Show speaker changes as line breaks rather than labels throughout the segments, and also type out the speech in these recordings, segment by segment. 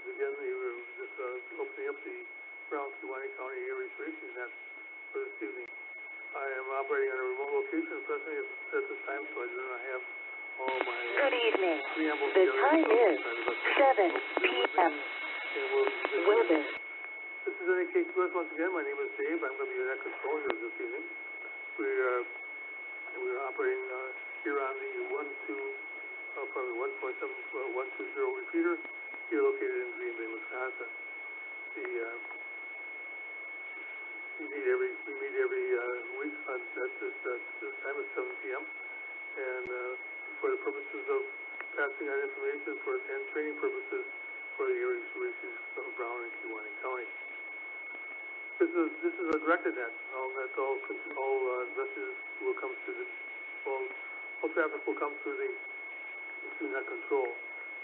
begin opening up the Brown KEWAUNEE County ARES racing net for this evening. I am operating on a remote location presently at this time, so I do not have all my
Good evening.
preamble.
The time is 7 p.m. Weather.
This is KEWAUNEE once again. My name is Dave. I'm going to be your net control here this evening. We are operating here on the 1.7120 repeater here located in Green Bay, Wisconsin. We meet every week at this time at 7 p.m. and for the purposes of passing on information and training purposes for the ARES races of Brown and KEWAUNEE County. This is a directed net. All messages will come through all traffic will come through net control.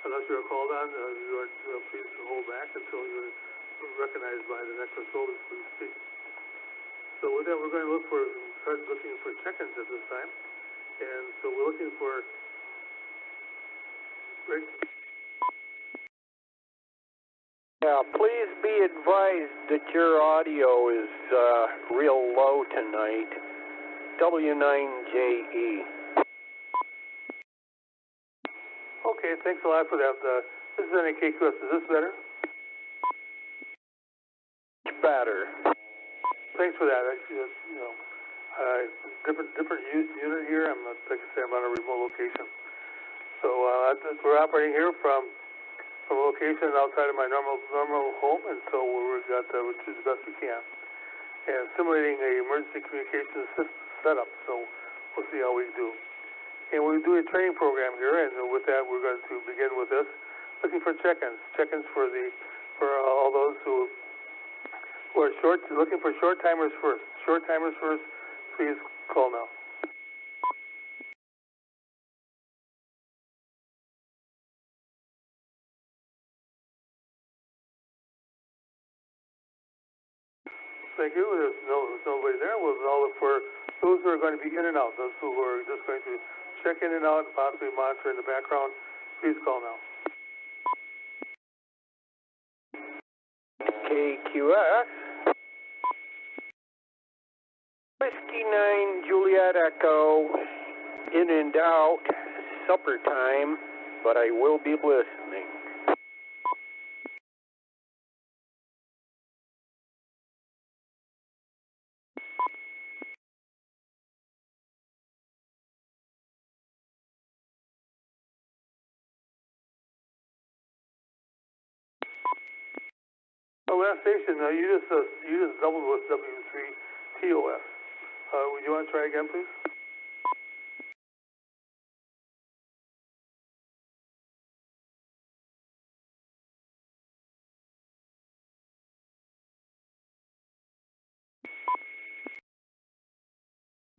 Unless you are called on, you are please to hold back until you're recognized by the net controllers, so to speak. So with that, we're going to start looking for check-ins at this time, and so we're looking for
please be advised that your audio is real low tonight. W9JE.
Okay, thanks a lot for that. This is KEWAUNEE. Is this better?
Better.
Thanks for that. Different unit here. Like I say, I'm on a remote location. So we're operating here from a location outside of my normal home, and so we've got to do the best we can, and simulating an emergency communications setup. So we'll see how we do. And we're doing a training program here, and with that, we're going to begin with this, looking for check-ins for all those who are looking for short timers first. Short timers first, please call now. Thank you. There's nobody there. We'll all look for those who are going to be in and out, those who are just going to check in and out, possibly monitor in the background. Please call now.
KEWAUNEE. Whiskey 9 Juliet Echo, in and out, supper time, but I will be listening.
Last station, you just doubled with W3 TOS. Would you want to try again, please?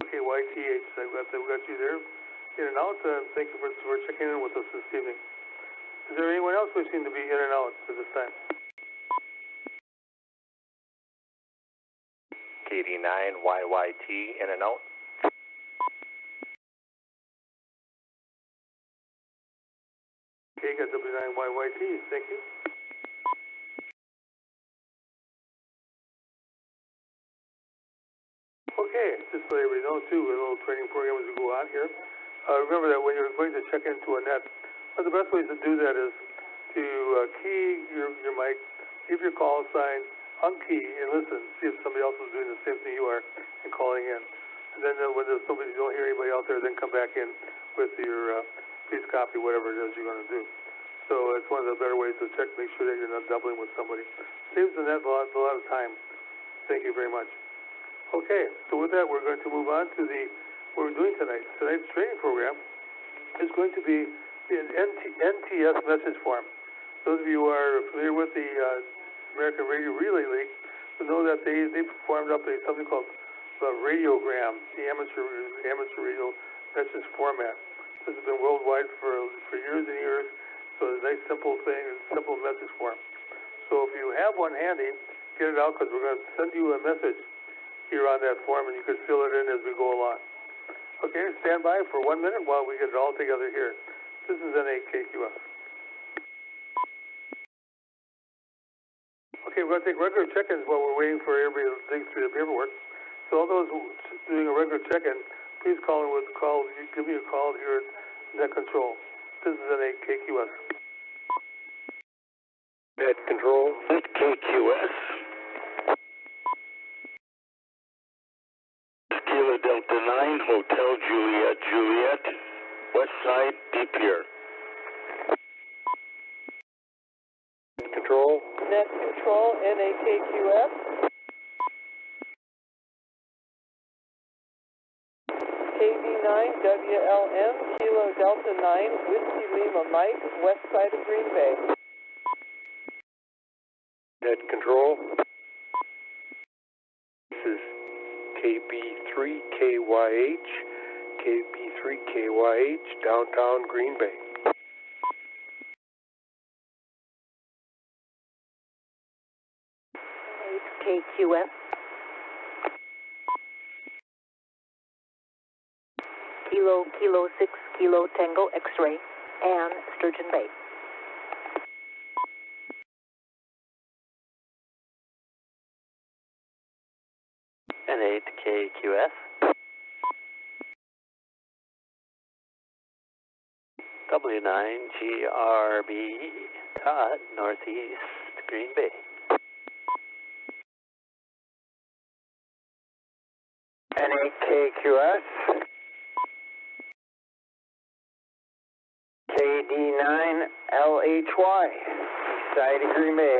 Okay, YTH, we got you there, in and out. Thank you for checking in with us this evening. Is there anyone else who seems to be in and out at this time?
KD9 YYT, in and out.
Okay, got W9 YYT, thank you. Okay, just so everybody knows too, a little training program as we go on here. Remember that when you're going to check into a net, one of the best ways to do that is to key your mic, keep your call sign, unkey, and listen, see if somebody else is doing the same thing you are and calling in. And then when there's somebody you don't hear anybody out there, then come back in with your please copy whatever it is you're going to do. So it's one of the better ways to check, make sure that you're not doubling with somebody. Saves the net a lot of time. Thank you very much. Okay, so with that, we're going to move on to what we're doing tonight. Tonight's training program is going to be an NTS message form. Those of you who are familiar with the American Radio Relay League will know that they formed up something called the radiogram, the amateur radio message format. This has been worldwide for years and years, so it's a nice simple message form. So if you have one handy, get it out, because we're going to send you a message here on that form, and you can fill it in as we go along. Okay, stand by for 1 minute while we get it all together here. This is KEWAUNEE. Okay, we're going to take regular check-ins while we're waiting for everybody to dig through the paperwork. So all those doing a regular check-in, please give me a call here at Net Control. This is NA KQS.
Net Control.
Net KQS. Kilo Delta 9, Hotel Juliet, West Side, PERE.
Control.
Net Control, NAKQS. KD9WLM, Kilo Delta 9, Whiskey Lima Mike, west side of Green Bay.
Net Control. This is KB3KYH, downtown Green Bay.
KQS. Kilo 6 Kilo Tango X-ray, and Sturgeon Bay.
N8KQS. W9GRB, Todd, Northeast Green Bay.
N8KQS. KD9LHY, east side of Green Bay.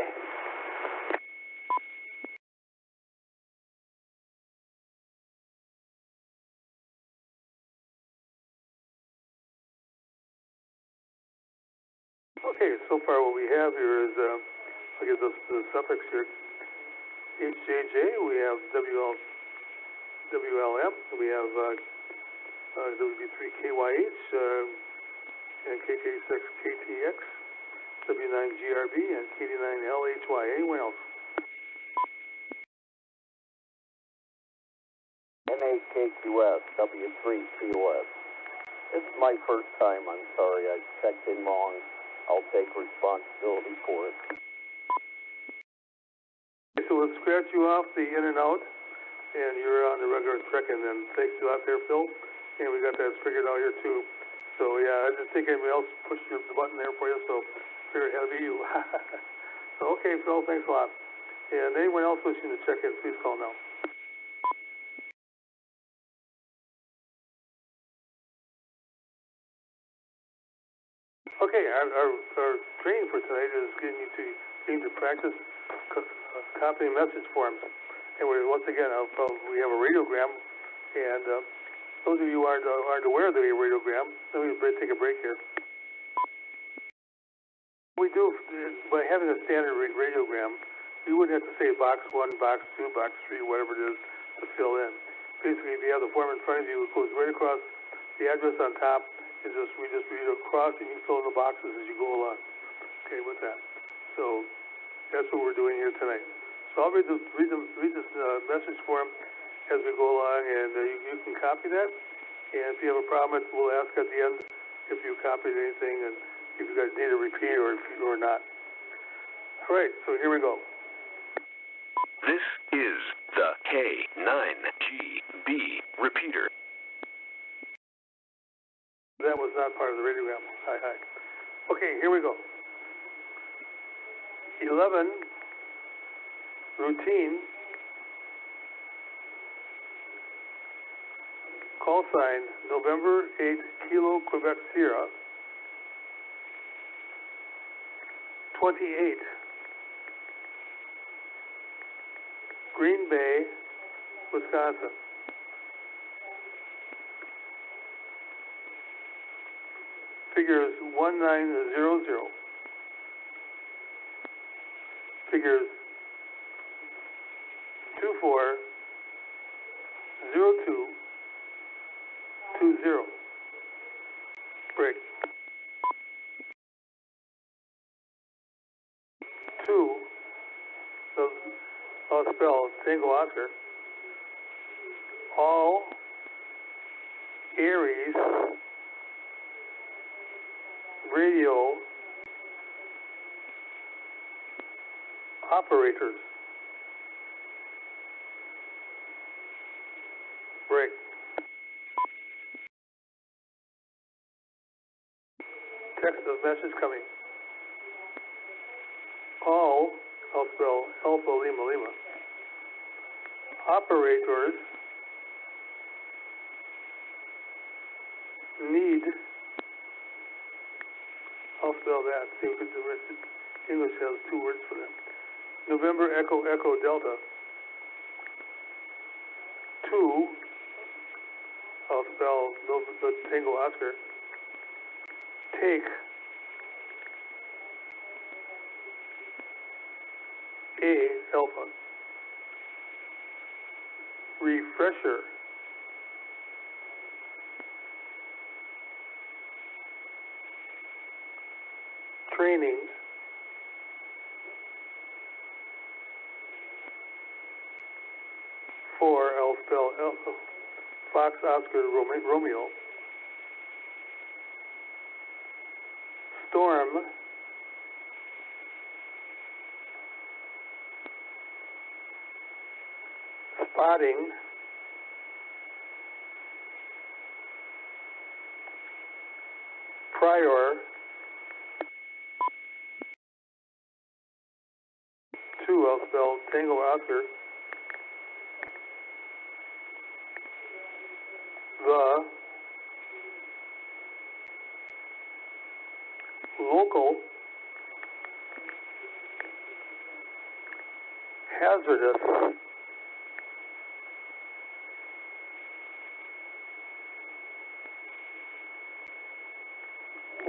Okay, so far what we have here is, I'll give the suffix here, HJJ, we have WLM, we have WB3KYH, and KK6KTX, W9GRB, and KD9LHY. Anyone else?
N8KQS, W3COS. This is my first time, I'm sorry, I checked in wrong. I'll take responsibility for it.
Okay, so we'll scratch you off the in and out, and you're on the regular check-in, and thanks to you out there, Phil, and we got that figured out here too. So yeah, I didn't think anybody else pushed the button there for you, so figured it had to be you. So okay, Phil, thanks a lot. And anyone else wishing to check in, please call now. Okay, our training for tonight is getting you to practice copying message forms. And once again, we have a radiogram, and those of you who aren't aware of the radiogram, let me take a break here. We do, by having a standard radiogram, you wouldn't have to say box 1, box 2, box 3, whatever it is to fill in. Basically, if you have the form in front of you, it goes right across the address on top. We just read across, and you fill in the boxes as you go along. Okay, with that. So that's what we're doing here tonight. So I'll read this message form as we go along, and you can copy that. And if you have a problem, we'll ask at the end if you copied anything and if you guys need a repeat or not. All right, so here we go.
This is the K9GB repeater.
That was not part of the radiogram. Hi. Okay, here we go. 11, routine, call sign, November 8, Kilo, Quebec, Sierra, 28, Green Bay, Wisconsin. Figures 1900. Figures 240220. Break. 2. So I'll spell Tango Oscar. All ARES radio Operators. Break. Text of message coming. All, I'll spell Alpha Lima Lima. Operators need, I'll spell that, see if the rest of English has two words for that. November Echo Echo Delta. 2, I'll spell Tango Oscar. Take A Alpha. Refresher. Training. For, I'll spell Alpha. Fox Oscar Romeo. Storm. Spotting. Prior. 2, I'll spell Tango Oscar. The local hazardous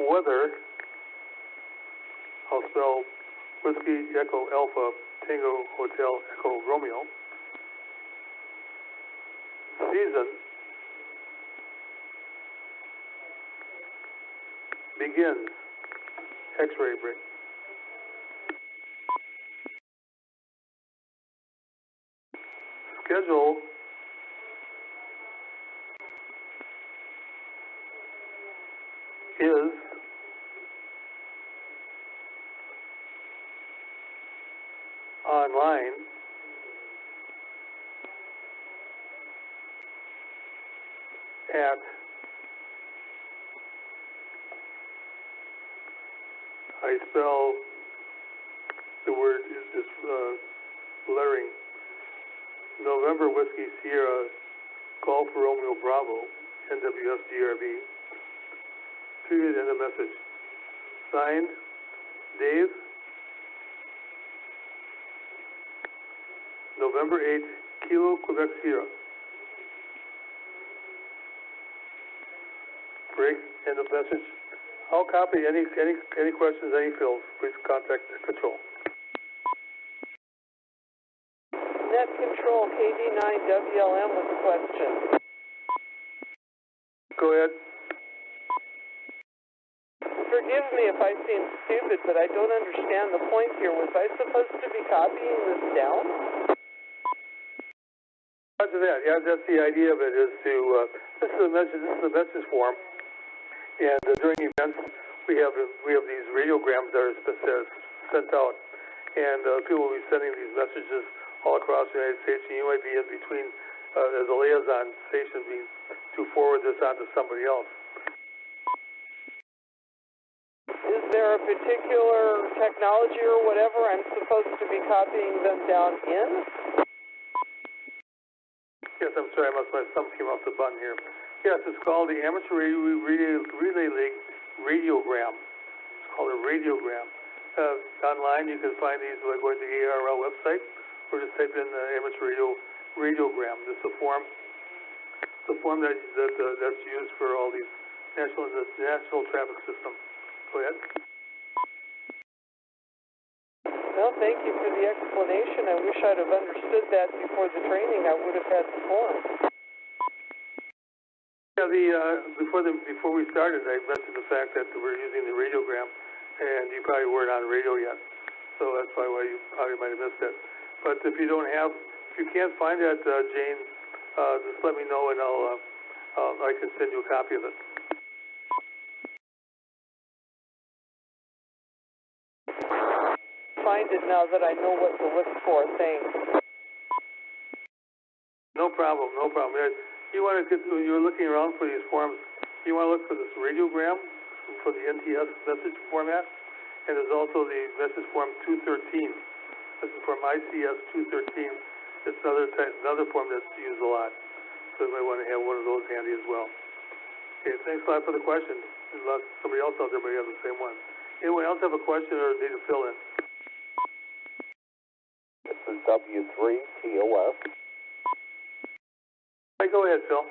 weather, I'll spell Whiskey Echo Alpha Tango Hotel Echo Romeo. Season begins. X-ray break. Schedule is online at I spell the word is lettering. November Whiskey Sierra Golf Romeo Bravo NWSGRV. Period. End of message. Signed, Dave. November 8th, Kilo Quebec Sierra. Break. End of message. I'll copy any questions, any fills. Please contact control.
Net Control KD9WLM with a question.
Go ahead.
Forgive me if I seem stupid, but I don't understand the point here. Was I supposed to be copying this down?
Roger that. Yeah, that's the idea of it. Is to this is the message form, and during events we have these radiograms that are sent out, and people will be sending these messages all across the United States, and you might be in between as a liaison station to forward this on to somebody else.
Is there a particular technology or whatever I'm supposed to be copying them down in?
Yes, I'm sorry, my thumb came off the button here. Yes, it's called the Amateur Relay League Radiogram. It's called a radiogram. Online, you can find these by going to the ARL website, or just type in amateur radiogram. This is a form that's used for all these national traffic systems. Go ahead.
Well, thank you for the explanation. I wish I'd have understood that before the training. I would have had the form.
Yeah, before we started, I mentioned the fact that we're using the radiogram, and you probably weren't on radio yet, so that's probably why you probably might have missed it. But if you can't find that, Jane, just let me know, and I can send you a copy of it.
find it now that I know what to look for. Thanks.
No problem, no problem. You want to get, when you're looking around for these forms, you want to look for this radiogram for the NTS message format, and there's also the message form 213. This is from ICS 213. It's another form that's used a lot, so you might want to have one of those handy as well. Okay, thanks a lot for the question. Unless somebody else out there may have the same one. Anyone else have a question or need to fill in?
This is W3 TOS.
Hey, go ahead, Phil.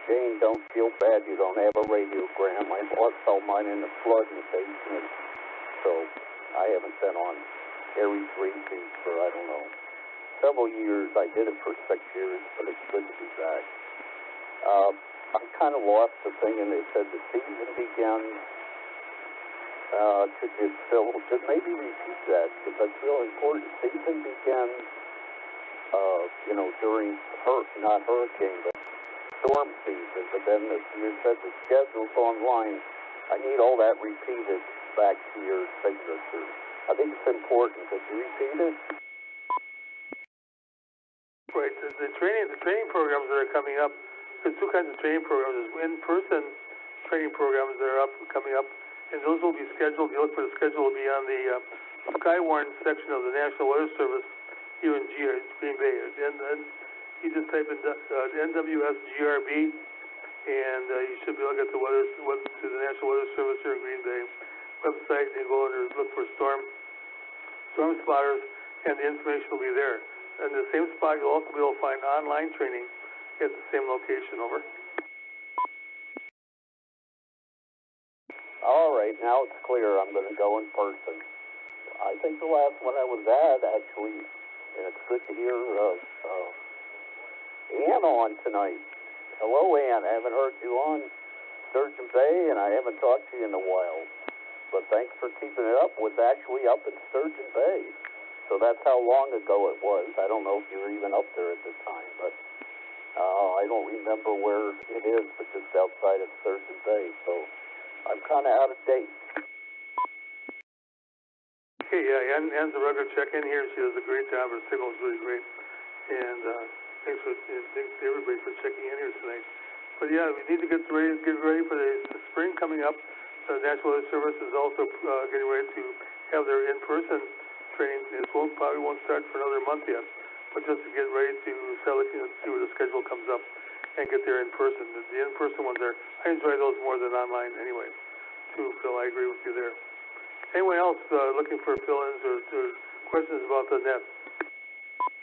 Jane, don't feel bad you don't have a radiogram. I lost all mine in the flood in the basement, so I haven't been on ARES repeats for, I don't know, several years. I did it for 6 years, but it's good to be back. I kind of lost the thing, and they said the season begins. Could you, Phil, just maybe repeat that, because that's real important. Season begins, during, not hurricane, but storm season, but then you said the schedule's online. I need all that repeated back to your signature. I think it's important. Could you repeat it?
Right. The training programs that are coming up, there's two kinds of training programs. There's in-person training programs that are coming up, and those will be scheduled. If you look for the schedule, will be on the SkyWarn section of the National Weather Service here in Green Bay. And you just type in NWSGRB, and you should be able to get to the National Weather Service here in Green Bay website, and go under look for storm spotters, and the information will be there. And the same spot, you'll also be able to find online training at the same location. Over.
All right, now it's clear. I'm going to go in person. I think the last one I was at, actually, and it's good to hear Ann on tonight. Hello, Ann. I haven't heard you on Sturgeon Bay, and I haven't talked to you in a while. But thanks for keeping it up. Was actually up in Sturgeon Bay. So that's how long ago it was. I don't know if you were even up there at the time, but I don't remember where it is, but just outside of Sturgeon Bay. So I'm kind of out of date.
Okay, yeah, Ann's a regular check-in here. She does a great job. Her signal's really great. And thanks to everybody for checking in here tonight. But yeah, we need to get ready for the spring coming up. The National Weather Service is also getting ready to have their in-person training. It probably won't start for another month yet, but just to get ready to see where the schedule comes up and get there in person. The in-person ones I enjoy those more than online anyway, too, Phil. I agree with you there. Anyone else looking for fill-ins or questions about the net?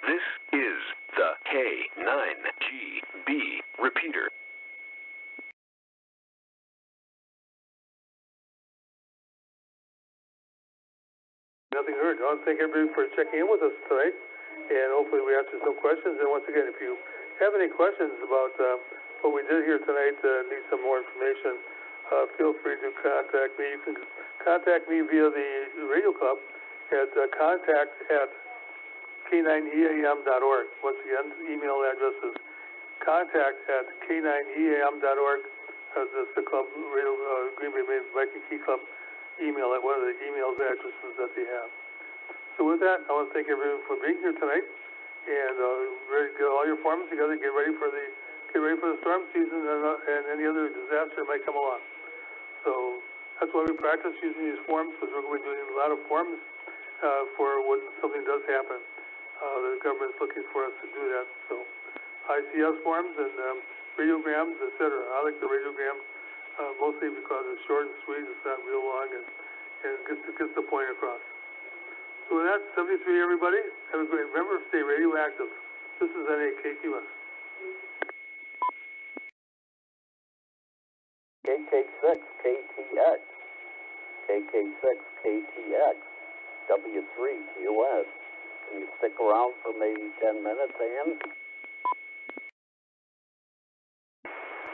This is the K9GB repeater.
Nothing heard. I want to thank everybody for checking in with us tonight, and hopefully we answered some questions. And once again, if you have any questions about what we did here tonight, need some more information, feel free to contact me. You can contact me via the radio club at contact@k9eam.org. Once again, the email address is contact@k9eam.org. That's the club, Green Bay Viking Key Club email at one of the email addresses that they have. So with that, I want to thank everyone for being here tonight, and ready to get all your forms together. Get ready for the storm season and any other disaster that might come along. So that's why we practice using these forms, because we're going to be doing a lot of forms for when something does happen. The government's looking for us to do that. So ICS forms and radiograms, etc. I like the radiograms mostly because it's short and sweet. It's not real long, and gets the point across. So with that, 73, everybody. Have a great. Remember, stay radioactive. This is NAKQS.
KK6 KTX. KK6 KTX. W3 TOS. Can you stick around for maybe 10 minutes, Ann?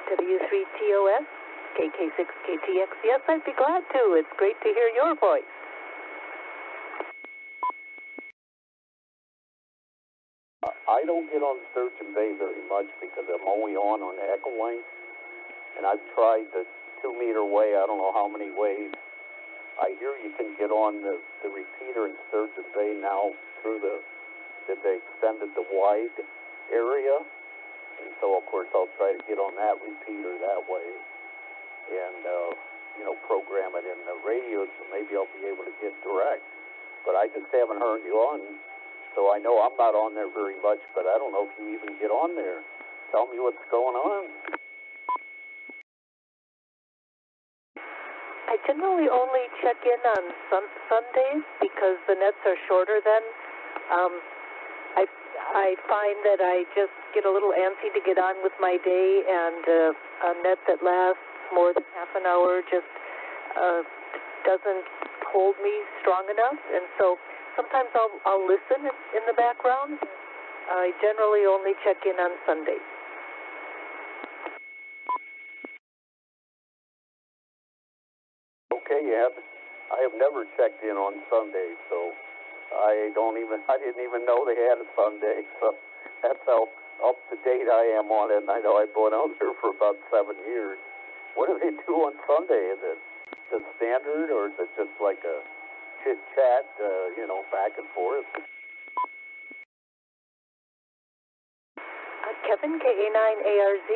W3 TOS, KK6 KTX. Yes, I'd be glad to. It's great to hear your voice.
I don't get on Sturgeon Bay very much because I'm only on the echo length, and I've tried the 2 meter way. I don't know how many ways I hear you can get on the repeater in Sturgeon Bay now through that they extended the wide area. And so, of course, I'll try to get on that repeater that way and, program it in the radio, so maybe I'll be able to get direct. But I just haven't heard you on, so I know I'm not on there very much, but I don't know if you even get on there. Tell me what's going on.
I generally only check in on Sundays because the nets are shorter then. I find that I just get a little antsy to get on with my day, and a net that lasts more than half an hour just doesn't hold me strong enough, and so sometimes I'll listen in the background. I generally only check in on Sundays.
Okay, I have never checked in on Sunday, so I didn't even know they had a Sunday, so that's how up to date I am on it, and I know I've been out there for about 7 years. What do they do on Sunday? Is it just standard, or is it just like a chit-chat, back and forth?
Kevin, KA9ARZ,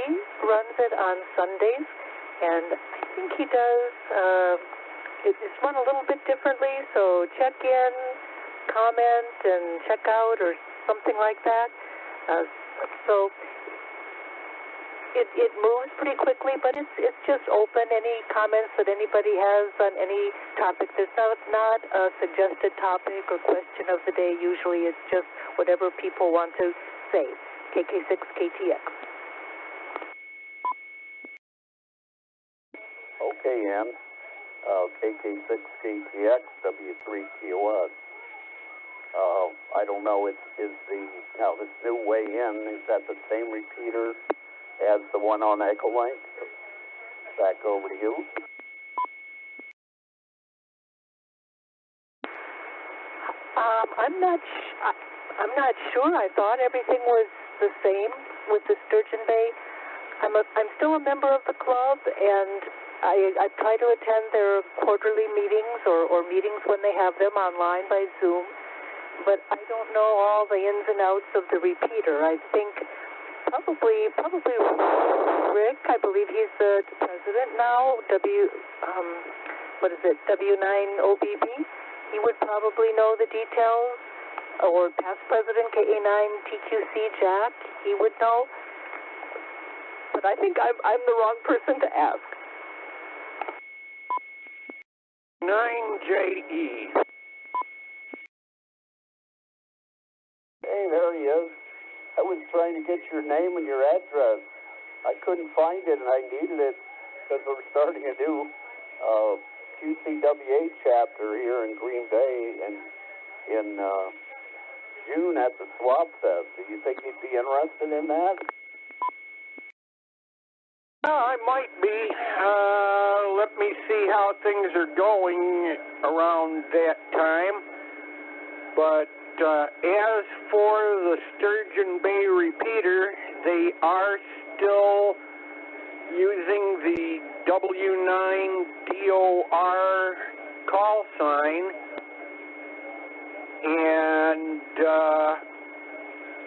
runs it on Sundays, and I think he does, it's run a little bit differently, so check in, comment, and check out, or something like that. So it moves pretty quickly, but it's just open. Any comments that anybody has on any topic, there's not a suggested topic or question of the day. Usually it's just whatever people want to say. KK6KTX.
Okay, Ann. KK6KTX, W3TOS. I don't know, is this new way in, is that the same repeater as the one on Echolink? Back over to you.
I'm not sure. I thought everything was the same with the Sturgeon Bay. I'm still a member of the club, and I try to attend their quarterly meetings or meetings when they have them online by Zoom. But I don't know all the ins and outs of the repeater. I think probably Rick. I believe he's the president now. W9OBB. He would probably know the details. Or past president KA9TQC Jack. He would know. But I think I'm the wrong person to ask.
9JE.
Hey, there he is. I was trying to get your name and your address. I couldn't find it, and I needed it because we're starting a new QCWA chapter here in Green Bay and in June at the Swap Fest. Do you think you'd be interested in that?
I might be. Let me see how things are going around that time. But as for the Sturgeon Bay repeater, they are still using the W9DOR call sign, and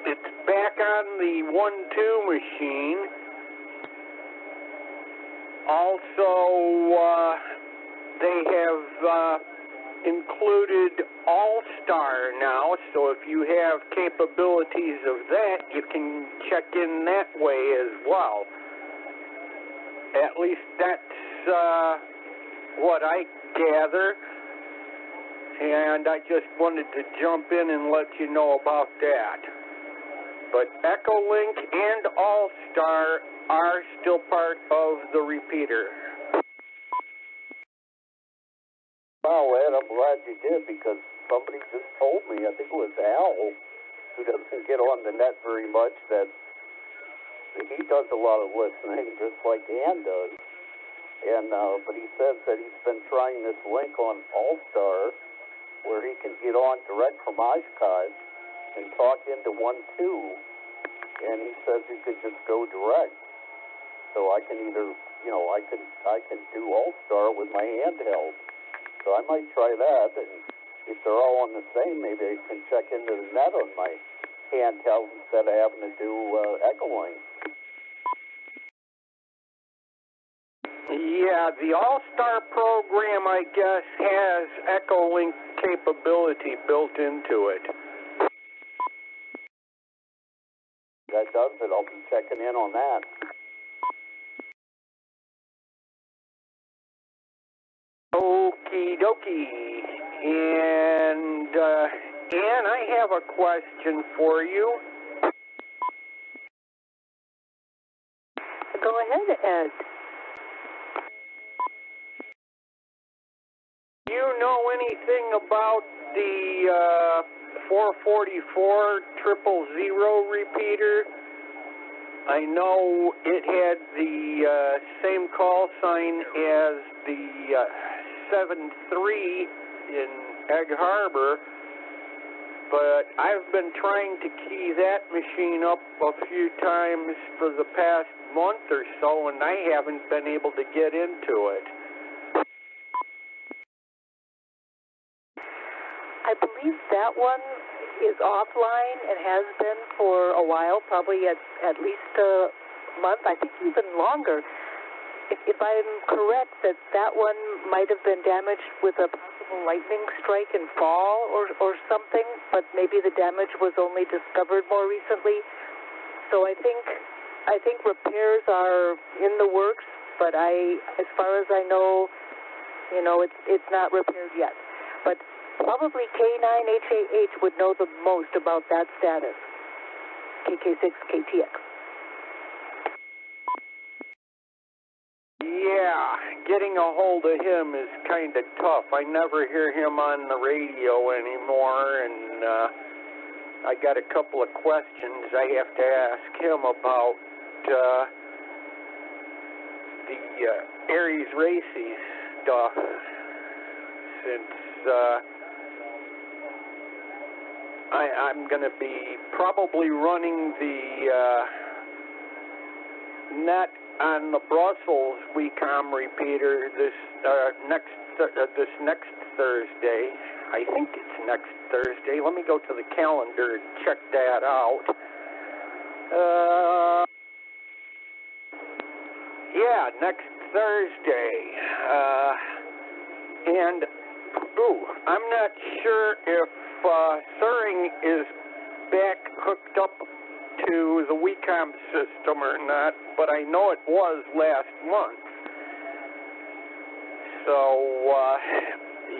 it's back on the 1-2 machine. Also, they have included All-Star now, so if you have capabilities of that, you can check in that way as well. At least that's what I gather, and I just wanted to jump in and let you know about that. But Echolink and All-Star are still part of the repeater.
Wow, Ed, I'm glad you did, because somebody just told me, I think it was Al, who doesn't get on the net very much, that he does a lot of listening, just like Ann does. And but he says that he's been trying this link on All-Star, where he can get on direct from Oshkosh and talk into 1-2, and he says he could just go direct. So I can either, I can do All-Star with my handheld. So So I might try that, and if they're all on the same, maybe I can check into the net on my handheld instead of having to do echoing.
Yeah, the All-Star program, I guess, has Echo Link capability built into it.
That does it. I'll be checking in on that.
Okie dokie. And, Ann, I have a question for you.
Go ahead, Ed.
Do you know anything about the 444 000 repeater? I know it had the same call sign as the 7-3 in Egg Harbor, but I've been trying to key that machine up a few times for the past month or so, and I haven't been able to get into it.
I believe that one is offline and has been for a while, probably at least a month, I think even longer. If I'm correct, that one might have been damaged with a possible lightning strike and fall or something, but maybe the damage was only discovered more recently. So I think repairs are in the works, but as far as I know, it's not repaired yet. But probably K9HAH would know the most about that status. KK6KTX.
Yeah, getting a hold of him is kind of tough. I never hear him on the radio anymore, and I got a couple of questions I have to ask him about the ARES races stuff, since I'm going to be probably running the net on the Brussels WECOM repeater this next Thursday. I think it's next Thursday. Let me go to the calendar and check that out. Yeah, next Thursday. And I'm not sure if Suring is back hooked up to the WECOM system or not, but I know it was last month. So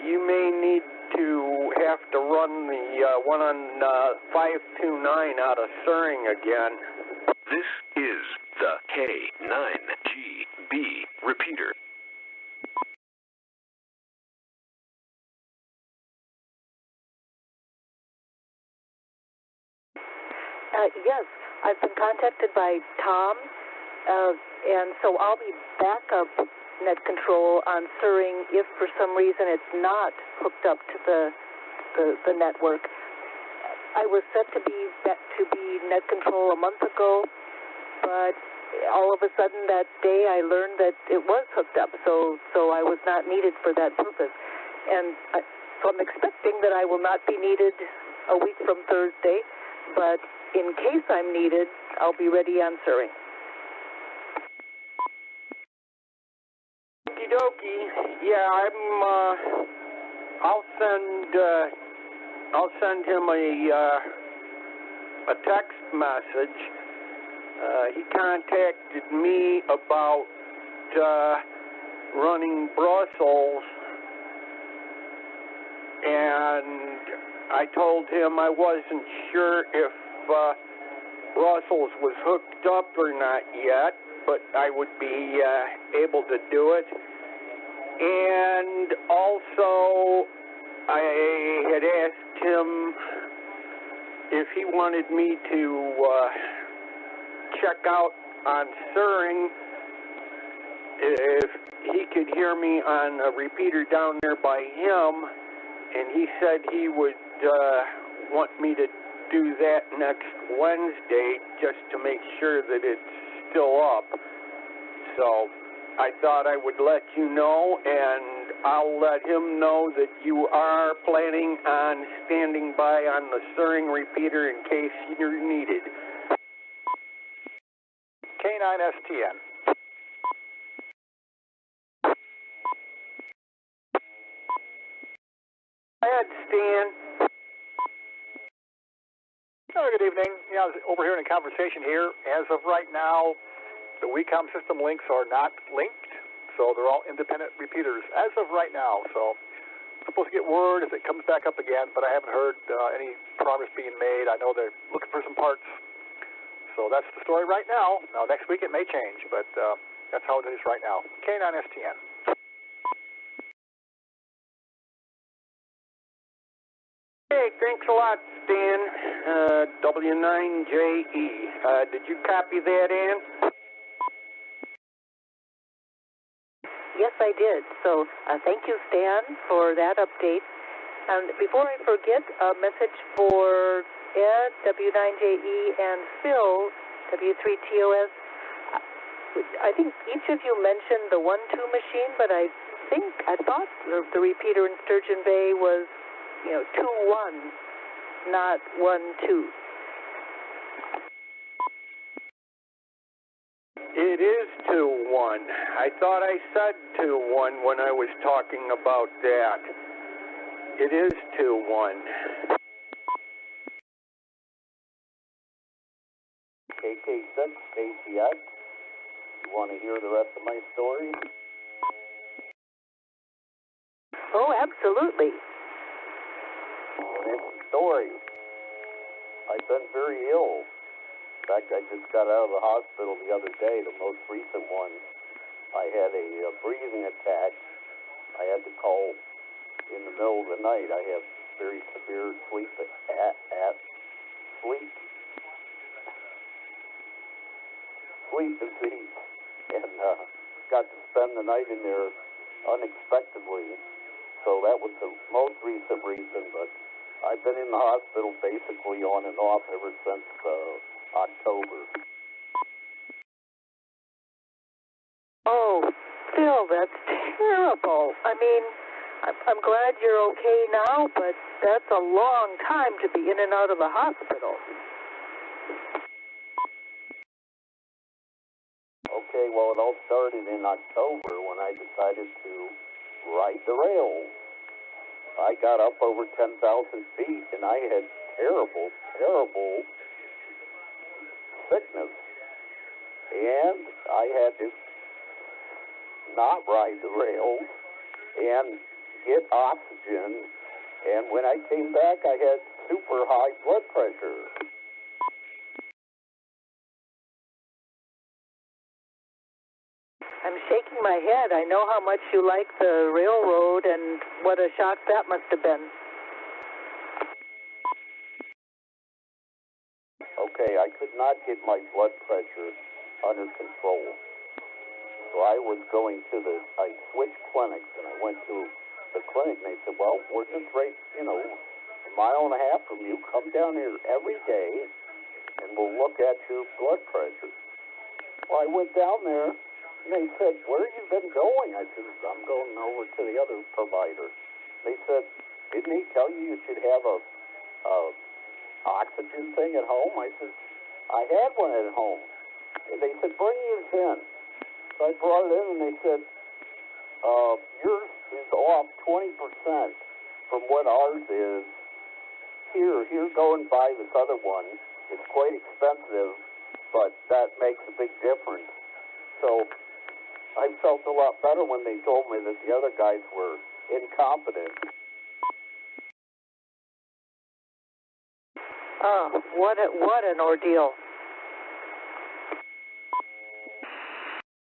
you may need to have to run the one on 529 out of Suring again.
This is the K9GB repeater.
Yes, I've been contacted by Tom, and so I'll be backup net control on Suring if for some reason it's not hooked up to the network. I was set to be net control a month ago, but all of a sudden that day I learned that it was hooked up, so I was not needed for that purpose. And so I'm expecting that I will not be needed a week from Thursday, but in case I'm needed, I'll be ready on Suring.
Okie dokie. Yeah, I'll send him a text message. He contacted me about running Brussels, and I told him I wasn't sure if Brussels was hooked up or not yet, but I would be able to do it. And also, I had asked him if he wanted me to check out on Suring if he could hear me on a repeater down there by him, and he said he would want me to do that next Wednesday just to make sure that it's still up. So I thought I would let you know, and I'll let him know that you are planning on standing by on the stirring repeater in case you're needed.
K9STN.
Go ahead, Stan.
Oh, good evening. Yeah, I was overhearing a conversation here. As of right now, the WECOM system links are not linked, so they're all independent repeaters as of right now. So I'm supposed to get word if it comes back up again, but I haven't heard any progress being made. I know they're looking for some parts. So that's the story right now. Now, next week it may change, but that's how it is right now. K9STN.
Hey, thanks a lot, Stan. W9JE. Did you copy that, Ann?
Yes, I did. So thank you, Stan, for that update. And before I forget, a message for Ed, W9JE, and Phil, W3TOS. I think each of you mentioned the 1-2 machine, but I thought the repeater in Sturgeon Bay was 2-1, not 1-2.
It is 2-1. I thought I said 2-1 when I was talking about that. It is 2-1.
KK6, KCX. You want to hear the rest of my story?
Oh, absolutely.
It's a story. I've been very ill. In fact, I just got out of the hospital the other day, the most recent one. I had a breathing attack. I had to call in the middle of the night. I have very severe sleep disease, and got to spend the night in there unexpectedly. So that was the most recent reason, but I've been in the hospital basically on and off ever since October.
Oh, Phil, that's terrible. I mean, I'm glad you're okay now, but that's a long time to be in and out of the hospital.
Okay, well, it all started in October when I decided to ride the rails. I got up over 10,000 feet, and I had terrible, terrible sickness. And I had to not ride the rails and get oxygen. And when I came back, I had super high blood pressure.
I'm shaking my head. I know how much you like the railroad and what a shock that must have been.
Okay, I could not get my blood pressure under control. So I was going to I switched clinics, and I went to the clinic, and they said, well, we're just right, a mile and a half from you. Come down here every day, and we'll look at your blood pressure. Well, I went down there, and they said, where have you been going? I said, I'm going over to the other provider. They said, didn't he tell you should have a oxygen thing at home? I said, I had one at home. And they said, bring yours in. So I brought it in, and they said, yours is off 20% from what ours is. Here, go and buy this other one. It's quite expensive, but that makes a big difference. So I felt a lot better when they told me that the other guys were incompetent.
Oh, what an ordeal.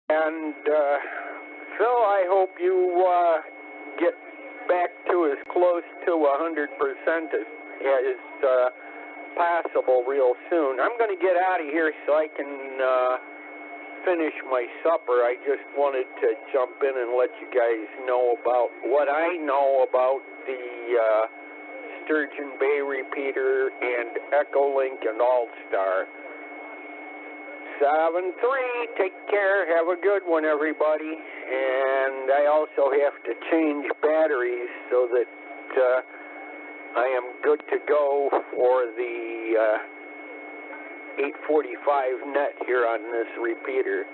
And so I hope you get back to as close to 100% as possible real soon. I'm going to get out of here so I can finish my supper. I just wanted to jump in and let you guys know about what I know about the Sturgeon Bay repeater and Echolink and All-Star. 7-3, take care, have a good one, everybody. and I also have to change batteries so that I am good to go for the 845 net here on this repeater.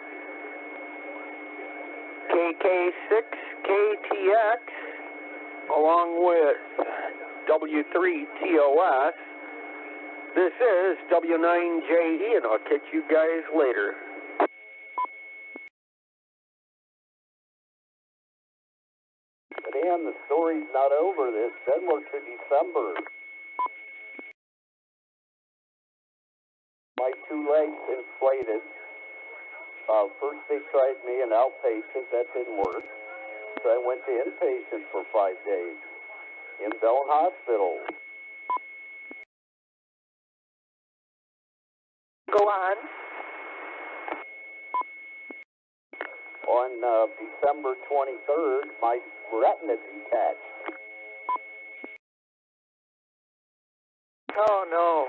KK6KTX along with W3TOS. This is W9JE, and I'll catch you guys later.
And the story's not over. This then we're to December. My two legs inflated. First they tried me an outpatient. That didn't work. So I went to inpatient for 5 days. In Bellevue Hospital.
Go on.
On December 23rd, my retina detached.
Oh, no.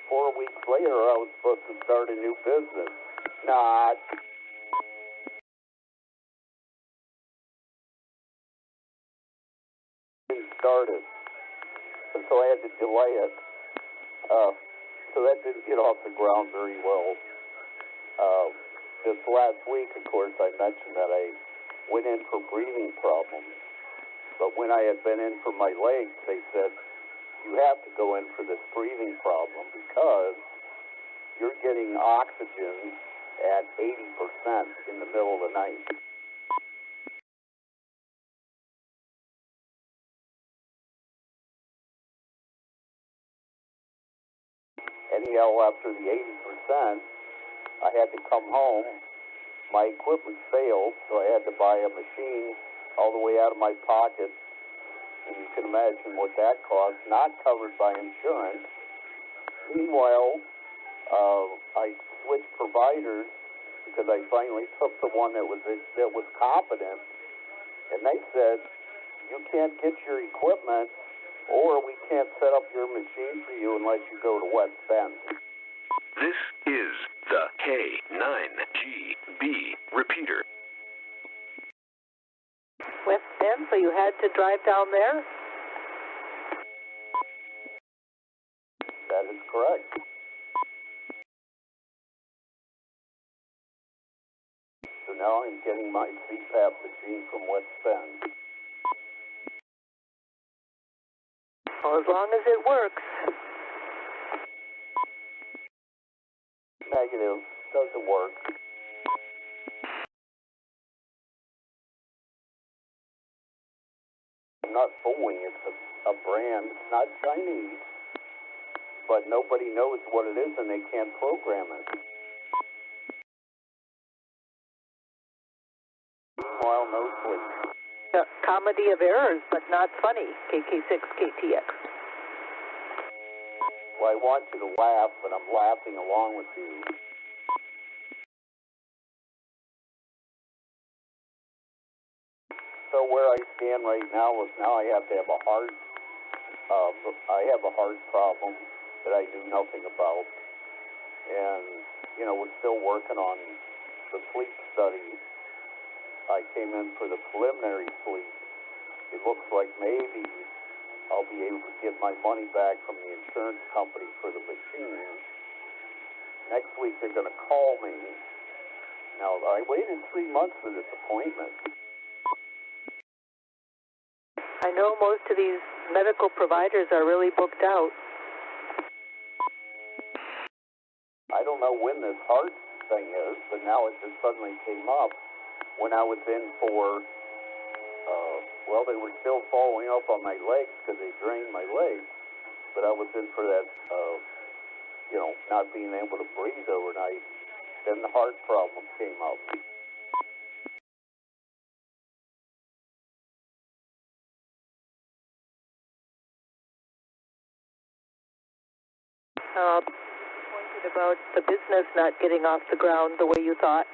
4 weeks later, I was supposed to start a new business. Not. Started. And so I had to delay it. So that didn't get off the ground very well. This last week, of course, I mentioned that I went in for breathing problems. But when I had been in for my legs, they said, you have to go in for this breathing problem because you're getting oxygen at 80% in the middle of the night. Anyhow, after the 80%, I had to come home. My equipment failed, so I had to buy a machine all the way out of my pocket. And you can imagine what that cost, not covered by insurance. Meanwhile, I switched providers because I finally took the one that was competent, and they said, you can't get your equipment, or we can't set up your machine for you unless you go to West Bend.
This is the K9GB repeater.
West Bend, so you had to drive down there?
That is correct. So now I'm getting my CPAP machine from West Bend.
Well, as long as it works.
Negative. Doesn't work. I'm not fooling. It's a brand. It's not Chinese. But nobody knows what it is and they can't program it. Meanwhile, no sleep.
A comedy of errors, but not funny. KK6KTX.
Well, I want you to laugh, but I'm laughing along with you. So where I stand right now is now I have to have a heart. I have a heart problem that I do nothing about, and we're still working on the sleep study. I came in for the preliminary sleep. It looks like maybe I'll be able to get my money back from the insurance company for the machine. Next week they're going to call me. Now, I waited 3 months for this appointment.
I know most of these medical providers are really booked out.
I don't know when this heart thing is, but now it just suddenly came up when I was in for, they were still following up on my legs because they drained my legs. But I was in for that, not being able to breathe overnight. Then the heart problem came up.
Disappointed about the business not getting off the ground the way you thought.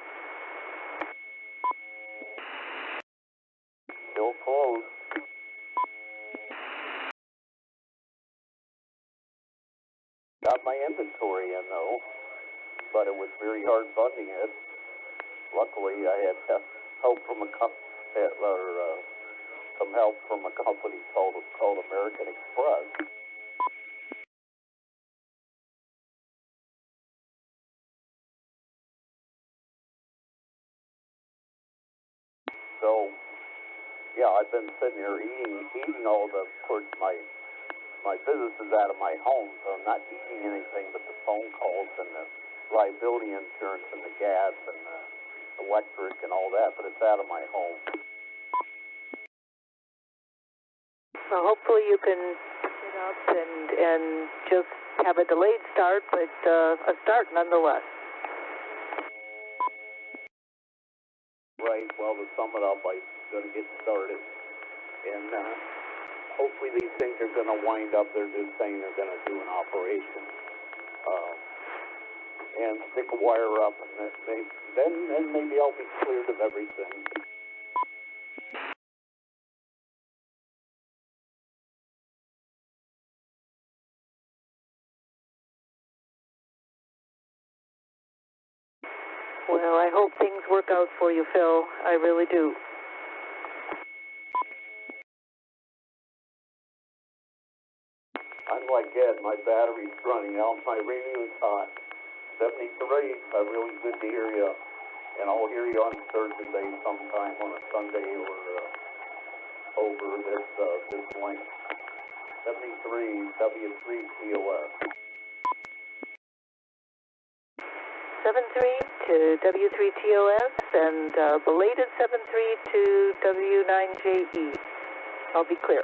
Still closed. Got my inventory in though. but it was very hard funding it. Luckily, I had help from some help from a company called American Express. So, yeah, I've been sitting here eating all the, of course, my business is out of my home, so I'm not eating anything but the phone calls and the liability insurance and the gas and the electric and all that, but it's out of my home.
So hopefully you can get up and just have a delayed start, but a start nonetheless.
Right, well, to sum it up, I'm going to get started. And hopefully these things are going to wind up. They're just saying they're going to do an operation. And stick a wire up, and then maybe I'll be cleared of everything.
Well, I hope things work out for you, Phil. I really do.
I'm like Ed, my battery's running out, my radio's hot. 73, really good to hear you. And I'll hear you on Thursday sometime on a Sunday or over this link. 73 W3TOS.
73 to W3TOS and belated 73 to W9JE. I'll be clear.